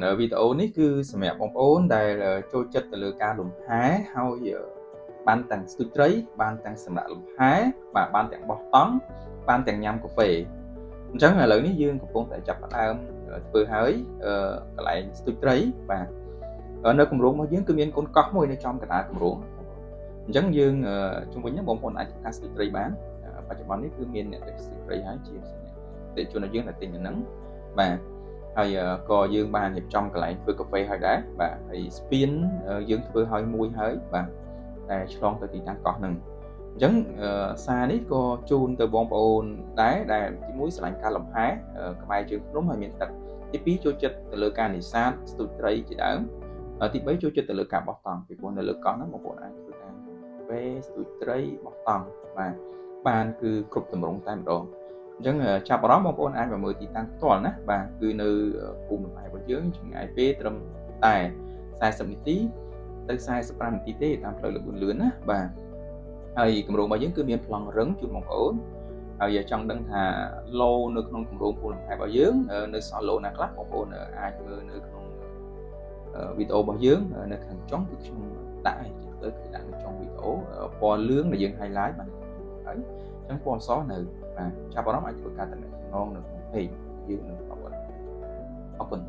Ở videoនេះគឺសម្រាប់បងប្អូនដែលចូលចិត្តទៅលើការលំហែហើយបានទាំងស្ទូចត្រីបានទាំងសម្រាប់លំហែបាទបានទាំងបោះតង់បានទាំងញ៉ាំកាហ្វេអញ្ចឹងឥឡូវនេះយើងកំពុងតែចាប់ផ្ដើមធ្វើហើយកន្លែងស្ទូចត្រីបាទនៅគម្រោងរបស់យើងគឺមានកូនកោះមួយនៅចំកណ្ដាលគម្រោងអញ្ចឹងយើងជុំវិញហ្នឹងបងប្អូនអាចធ្វើការស្ទូចត្រីបានបច្ចុប្បន្ននេះគឺមានអ្នកទៅស្ទូចត្រីហើយជាអ្នកជនរបស់យើងដែលទិញហ្នឹងបាទហើយក៏យើងបានរៀបចំកន្លែងធ្វើកាហ្វេហើយដែរបាទហើយស្ពានយើងធ្វើឲ្យមួយហើយបាទតែឆ្លងទៅទីតាំងកោះហ្នឹងអញ្ចឹងសារនេះក៏ជូនទៅបងប្អូនដែរដែលទី1ស្រឡាញ់ការលំហែក្បែរជើងភ្នំហើយមានទឹកទី2ចូលចិត្តទៅលើការនេសាទស្ទូចត្រីជាដើមទី3ចូលចិត្តទៅលើការបោះតង់ពីព្រោះនៅលើកោះហ្នឹងបងប្អូនអាចធ្វើការកាហ្វេស្ទូចត្រីបោះតង់បាទបានគឺគ្រប់ទម្រង់តែម្ដងអញ្ចឹងចាប់អារម្មណ៍បងប្អូនអាចមកមើលទីតាំងផ្ទាល់ណាបាទគឺនៅភូមិលំហែរបស់យើងចម្ងាយពេលត្រឹមតែ40នាទីទៅ45នាទីទេតាមផ្លូវលឿនណាបាទហើយគម្រោងរបស់យើងគឺមានប្លង់រឹងជូនបងប្អូនហើយចង់ដឹងថាឡូនៅក្នុងគម្រោងភូមិលំហែរបស់យើងនៅសល់ឡូណាខ្លះបងប្អូនអាចមើលនៅក្នុងវីដេអូរបស់យើងនៅខាងចុងគឺខ្ញុំដាក់ឲ្យទៅគឺដាក់នៅចុងវីដេអូពណ៌លឿងដែលយើង highlight បាទហើយអញ្ចឹងពណ៌សនៅបាទចាប់អារម្មណ៍អាចធ្វើការតំណែងនៅក្នុង page យើងនឹងអរគុណ